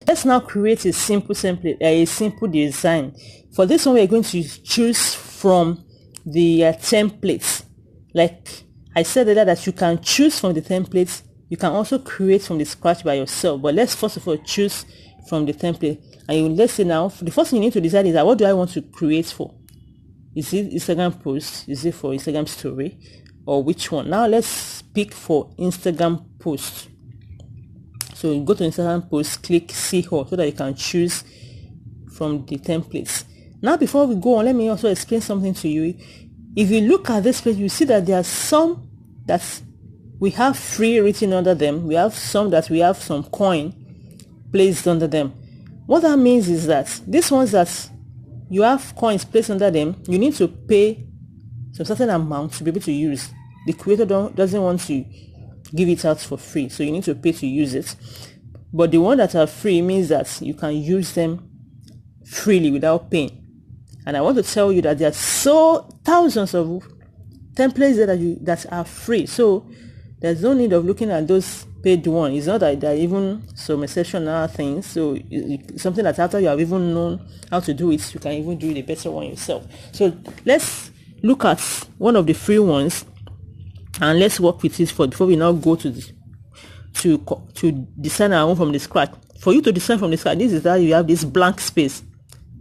Let's now create a simple design. For this one, we're going to choose from the templates. Like I said earlier, that you can choose from the templates. You can also create from the scratch by yourself. But let's first of all choose from the template. And let's say now, the first thing you need to decide is that what do I want to create for? Is it Instagram post? Is it for Instagram story? Or which one? Now let's pick for Instagram post. So you go to Instagram post, click see all so that you can choose from the templates. Now before we go on, let me also explain something to you. If you look at this page, you see that there are some that we have free written under them. We have some that we have some coin placed under them. What that means is that these ones that you have coins placed under them, you need to pay some certain amount to be able to use. The creator doesn't want to give it out for free, so you need to pay to use it. But the ones that are free means that you can use them freely without paying. And I want to tell you that there are thousands of templates that are free, so there's no need of looking at those paid ones. It's not that there are even some exceptional things, so something that after you have even known how to do it, you can even do the better one yourself. So let's look at one of the free ones and let's work with it before we now go to design our own from the scratch. For you to design from the scratch, this is that you have this blank space.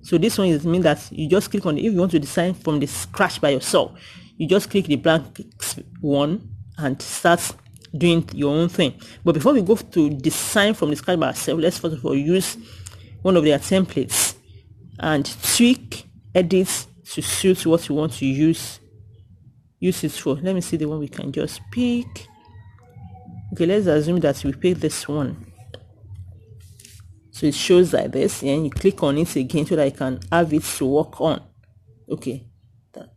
So this one means that you just click on it. If you want to design from the scratch by yourself, you just click the blank one and start doing your own thing. But before we go to design from the scratch by ourselves, let's first of all use one of their templates and tweak, edit to suit what you want to use it for. Let me see the one we can just pick. Okay, let's assume that we pick this one. So it shows like this, and you click on it again so that you can have it to work on. Okay,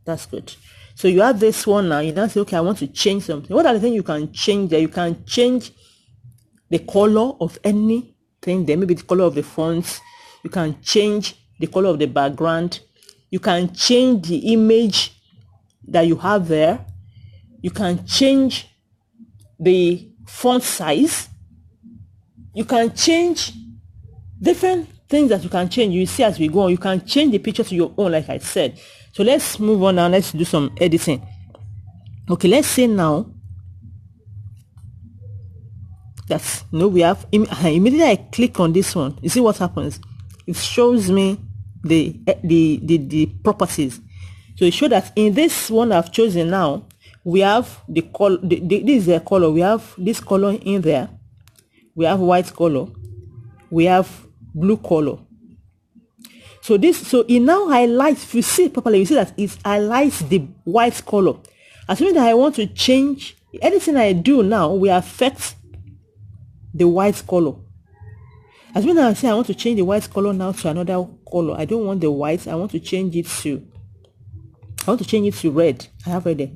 that's good. So you have this one now. You now say, okay, I want to change something. What are the things you can change there? You can change the color of anything there, maybe the color of the fonts. You can change the color of the background. You can change the image that you have there. You can change the font size. You can change different things that you can change. You see as we go on, you can change the picture to your own, like I said. So let's move on now. Let's do some editing. Okay, let's say now that we have immediately I click on this one. You see what happens? It shows me the properties. So it shows that in this one I've chosen now, we have the color. This is the color. We have this color in there. We have white color. We have blue color. So it now highlights. If you see it properly, you see that it highlights the white color. Assuming that I want to change anything I do now will affect the white color. Assuming that I say I want to change the white color now to another color. I don't want the white. I want to change it to red. I have red there.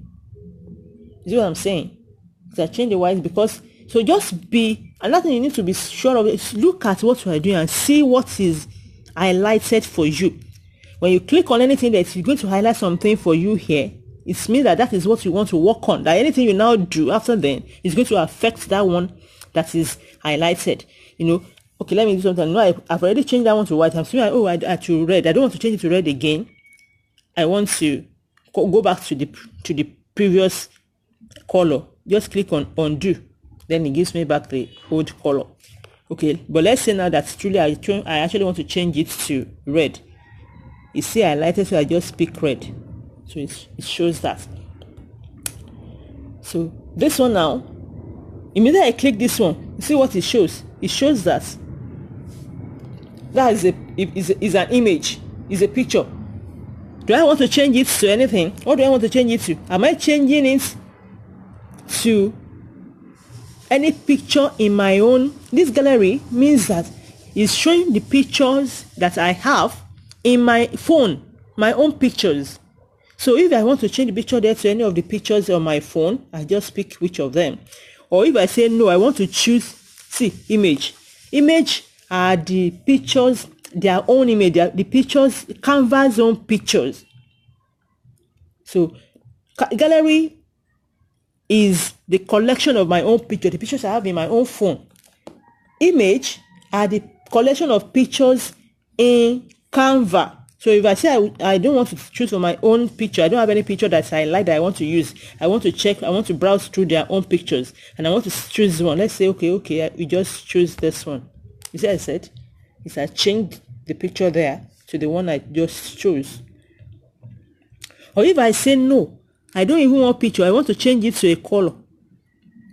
You see what I'm saying? So I change the white because another thing you need to be sure of is look at what you are doing and see what is highlighted for you. When you click on anything that is going to highlight something for you here, it means that is what you want to work on. That anything you now do after then is going to affect that one that is highlighted. Okay, let me do something. No, I've already changed that one to white. I'm saying, I to red. I don't want to change it to red again. I want to go back to the previous color. Just click on undo. Then it gives me back the old color. Okay, but let's say now that truly I actually want to change it to red. You see highlighted, so I just pick red. So it shows that. So this one now, immediately I click this one, you see what it shows? It shows that is an image, is a picture. Do I want to change it to anything? What do I want to change it to? Am I changing it to any picture in my own? This gallery means that it's showing the pictures that I have in my phone, my own pictures. So if I want to change the picture there to any of the pictures on my phone, I just pick which of them. Or if I say no, I want to choose image are the pictures, their own image, the pictures, Canva's own pictures. So gallery is the collection of my own picture, the pictures I have in my own phone. Image are the collection of pictures in Canva. So if I say I don't want to choose for my own picture, I don't have any picture that I like that I want to use. I want to check, I want to browse through their own pictures, and I want to choose one. Let's say, okay, we just choose this one. You see, I said, is I changed the picture there to the one I just chose. Or if I say no, I don't even want picture, I want to change it to a color.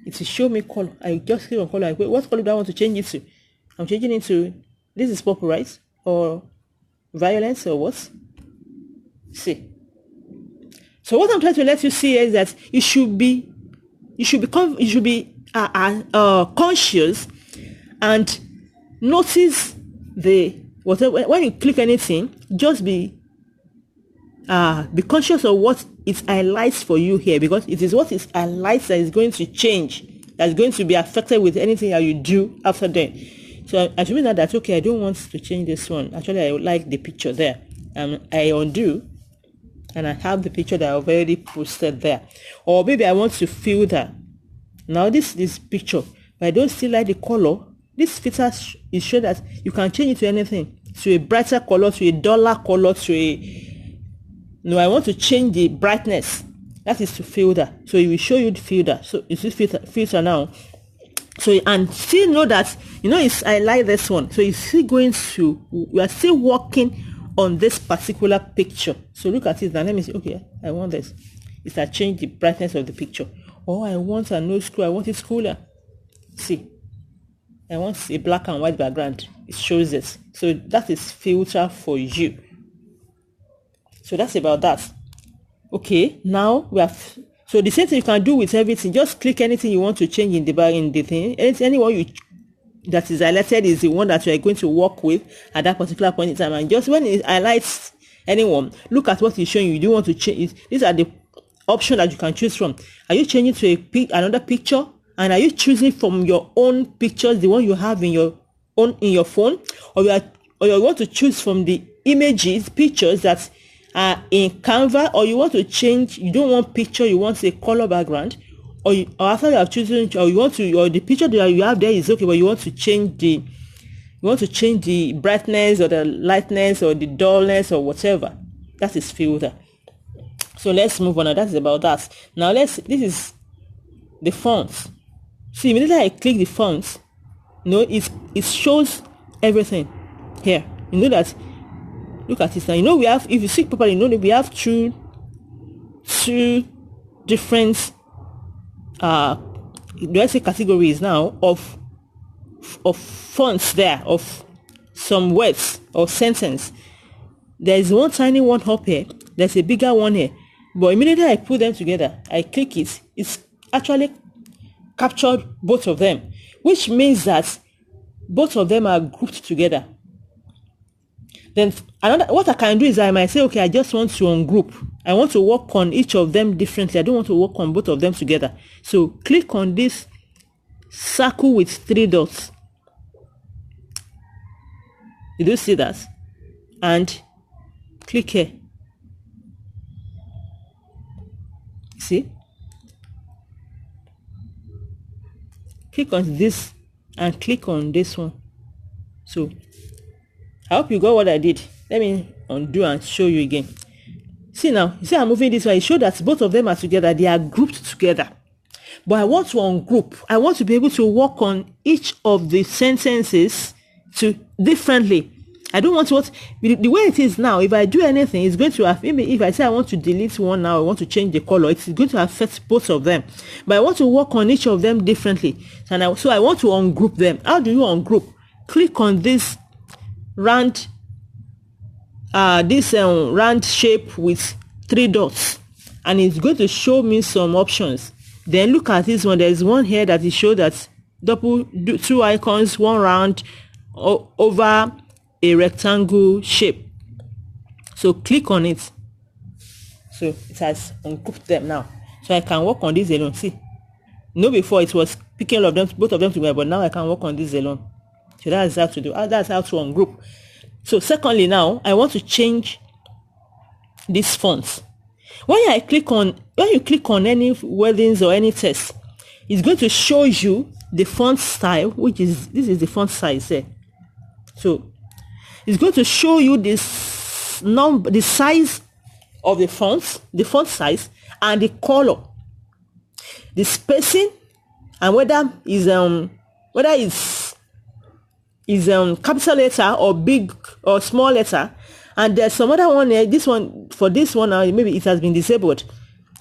It will show me color. I just click on color. I go, what color do I want to change it to? I'm changing it to, this is purple, right? Or violence, or what? See. So what I'm trying to let you see is that you should be conscious and notice the whatever. When you click anything, just be conscious of what it highlights for you here, because it is what it highlights that is going to change, that's going to be affected with anything that you do after then. So I should mean that okay, I don't want to change this one. Actually, I would like the picture there. I undo, and I have the picture that I've already posted there. Or maybe I want to filter. Now this picture, but I don't still like the color. This filter is sure that you can change it to anything, to a brighter color, to a duller color, to a. No, I want to change the brightness. That is to filter. So it will show you the filter. So you see filter now. So and still know that I like this one. So you still we are still working on this particular picture. So look at it now. Let me see. Okay, I want this. It's I change the brightness of the picture. Oh, I want a no scroll. I want it cooler. See, I want a black and white background. It shows it. So that is filter for you. So that's about that. Okay, now we have. So the same thing you can do with everything. Just click anything you want to change in the thing. Anyone that is highlighted is the one that you are going to work with at that particular point in time. And just when it highlights anyone, look at what it's showing you. You don't want to change it. These are the options that you can choose from. Are you changing to another picture? And are you choosing from your own pictures, the one you have in your phone, or you want to choose from the pictures that are in Canva, or you want to change? You don't want picture, you want a color background, or after you have chosen, or the picture that you have there is okay, but you want to change the brightness or the lightness or the dullness or whatever. That is filter. So let's move on. That is about that. Now this is the fonts. See, immediately I click the fonts, it shows everything here. You know that. Look at this now. We have, if you see properly, that we have two different let's say categories now of fonts there, of some words or sentence. There is one tiny one up here, there's a bigger one here, but immediately I put them together, I click it's actually captured both of them, which means that both of them are grouped together. Then what I can do is I might say, okay, I just want to ungroup. I want to work on each of them differently. I don't want to work on both of them together. So click on this circle with 3 dots. Did you see that? And click here. See? Click on this and click on this one. So I hope you got what I did. Let me undo and show you again. See now, you see I'm moving this way. It shows that both of them are together. They are grouped together. But I want to ungroup. I want to be able to work on each of the sentences differently. I don't want to the way it is now. If I do anything, it's going to affect. Maybe if I say I want to delete one now, I want to change the color, it's going to affect both of them. But I want to work on each of them differently. So I want to ungroup them. How do you ungroup? Click on this round shape with 3 dots, and it's going to show me some options. Then look at this one. There's one here that is show that 2 icons, one round over a rectangle shape. So click on it. So it has ungrouped them now. So I can work on this alone. See, before it was picking all of them, both of them together, but now I can work on this alone. So that's how to do. That's how to ungroup. So secondly, now I want to change these fonts. When you click on any wordings or any text, it's going to show you the font style, this is the font size there. So it's going to show you this the size of the font size, and the color, the spacing, and whether is capital letter or big or small letter. And there's some other one here. This one, for this one now, maybe it has been disabled.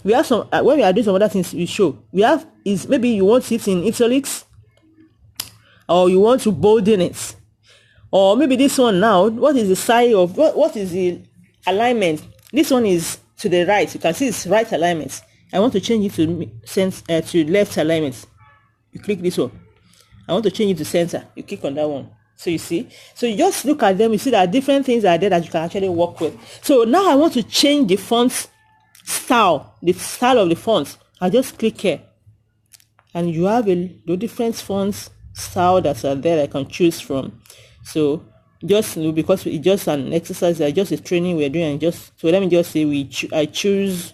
We have some when we are doing some other things, we show we have is maybe you want it in italics, or you want to bolden it, or maybe this one now, what is the size of what is the alignment? This one is to the right. You can see it's right alignment. I want to change it to left alignment. You click this one. I want to change it to center. You click on that one. So you see, so you just look at them. You see that different things are there that you can actually work with. So now I want to change the font style, the style of the font. I just click here, and you have the different fonts style that are there I can choose from. So just because it's just an exercise, just a training we're doing, and just so let me just say I choose.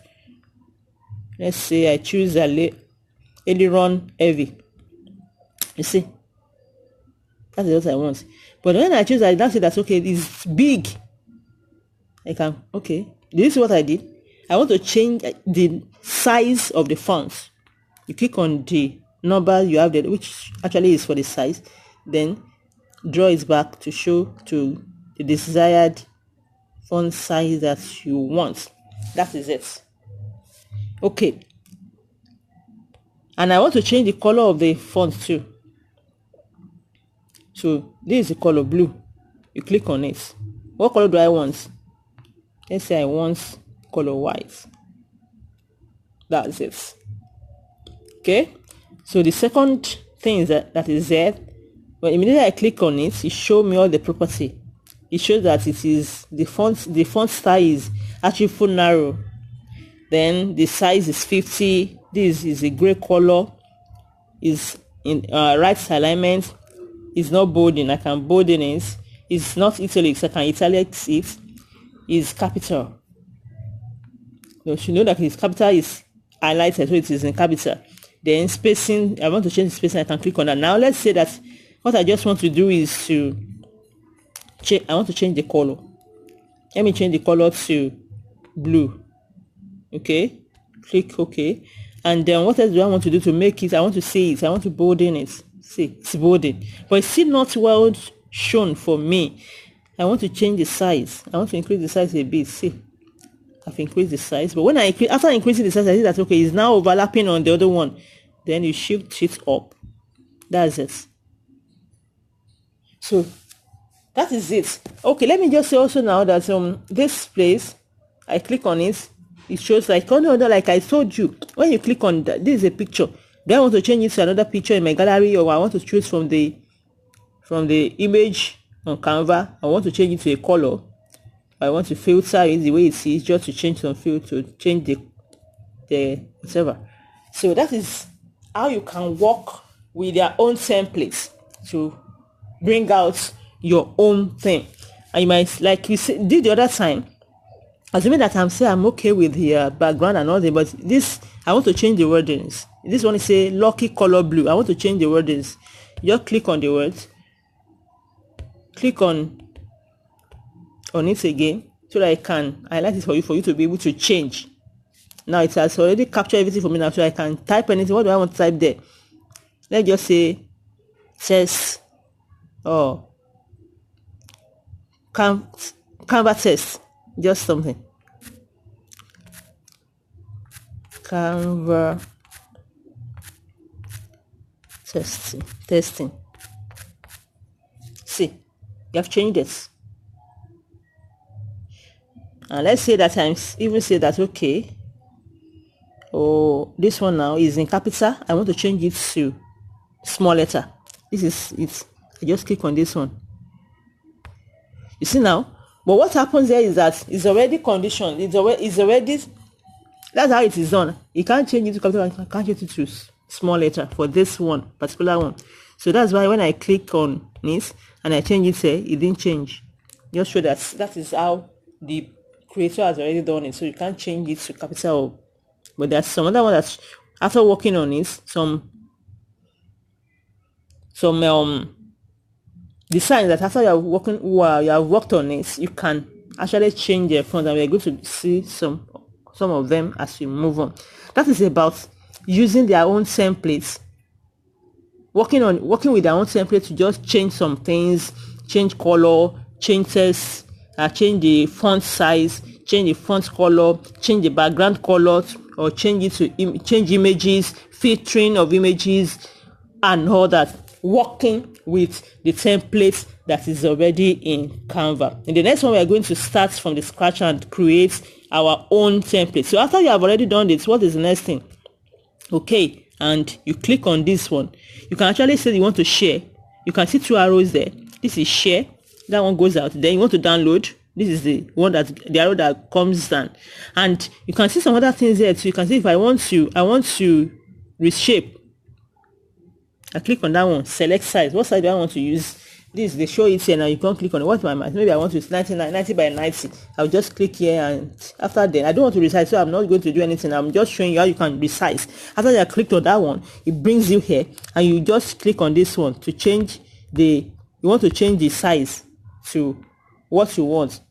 Let's say I choose aileron heavy. You see, that's what I want. But when I choose, I now say that's okay. It's big. I can This is what I did. I want to change the size of the font. You click on the number you have there, which actually is for the size. Then draw it back to show to the desired font size that you want. That is it. Okay. And I want to change the color of the font too. So this is the color blue. You click on it. What color do I want? Let's say I want color white. That's it. Okay. So the second thing is that is there. But immediately I click on it, it shows me all the property. It shows that it is the font style is actually full narrow. Then the size is 50. This is a gray color. Is in right alignment. It's not bolding. I can bolden it. It's not italics. I can italics it. Is capital. You should know that its capital is highlighted, so it is in capital. Then spacing. I want to change the spacing. I can click on that. Now let's say that what I just want to do is to change. I want to change the color. Let me change the color to blue. Okay. Click OK. And then what else do I want to do to make it? I want to see it. I want to bolden it. See, it's bolded, but it's still not well shown for me. I want to change the size. I want to increase the size a bit. See, I've increased the size, but when after increasing the size, I see that okay, it's now overlapping on the other one. Then you shift it up. That's it. So that is it. Okay, let me just say also now that this place, I click on it. It shows like like I told you, when you click on that, this is a picture. Then I want to change it to another picture in my gallery, or I want to choose from the image on Canva. I want to change it to a color. I want to filter it the way it is, just to change some filter, to change the whatever. So that is how you can work with your own templates to bring out your own thing. And you might, like you did the other time, assuming that I'm okay with the background and all that, but this I want to change the wordings. This one is say lucky color blue. I want to change the wordings. You just click on the words. Click on it again so that I can highlight it for you to be able to change. Now it has already captured everything for me now, so I can type anything. What do I want to type there? Let's just say test or Canva test. Just something. Canva testing. See, you have changed it. And let's say that I even say that okay. Oh, this one now is in capital. I want to change it to small letter. This is it. I just click on this one. You see now? But what happens there is that it's already conditioned. It's already. That's how it is done. You can't change it to capital. You can't change it to small letter for this one particular one. So that's why when I click on this and I change it here, it didn't change. Just show that is how the creator has already done it. So you can't change it to capital. But there's some other one that after working on it, some design that after you have worked on it, you can actually change the font, and we're going to see some of them as we move on. That is about using their own templates, working with their own template to just change some things, change color, change text, change the font size, change the font color, change the background color, or change it to change images, filtering of images, and all that, working with the template that is already in Canva. In the next one, we are going to start from the scratch and create our own template. So after you have already done this, what is the next thing? Okay, and you click on this one. You can actually say you want to share. You can see 2 arrows there. This is share. That one goes out. Then you want to download. This is the arrow that comes down. And you can see some other things here too. You can see if I want to reshape. I click on that one, select size. What size do I want to use? This, they show it here now. You can click on it. What's my math? Maybe I want to use 90 by 90. I'll just click here, and after that, I don't want to resize, so I'm not going to do anything. I'm just showing you how you can resize. After you clicked on that one, it brings you here, and you just click on this one to change you want to change the size to what you want.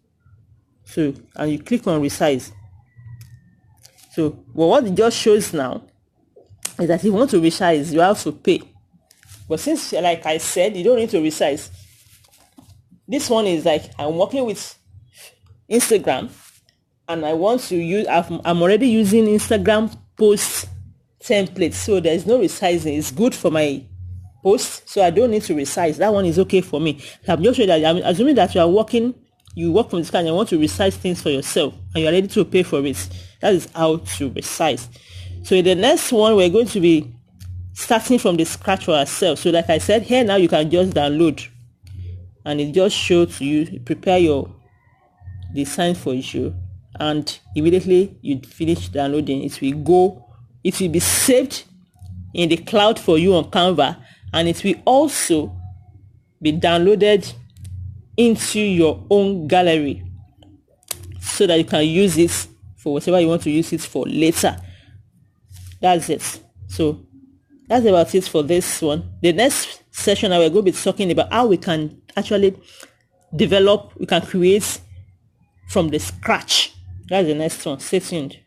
So, and you click on resize. So, well, what it just shows now is that if you want to resize, you have to pay. But since, like I said, you don't need to resize. This one is like, I'm working with Instagram, and I want to use, I'm already using Instagram post template, so there is no resizing. It's good for my post, so I don't need to resize. That one is okay for me. I'm just showing that, I'm assuming that you work from this kind, and you want to resize things for yourself, and you're ready to pay for it. That is how to resize. So in the next one, we're going to be starting from the scratch for ourselves. So like I said, here now you can just download, and it just shows to you, prepare your design for you, and immediately you finish downloading, it will be saved in the cloud for you on Canva, and it will also be downloaded into your own gallery so that you can use it for whatever you want to use it for later. That's it. So that's about it for this one. The next session, I will go be talking about how we can actually we can create from the scratch. That's the next one. Stay tuned.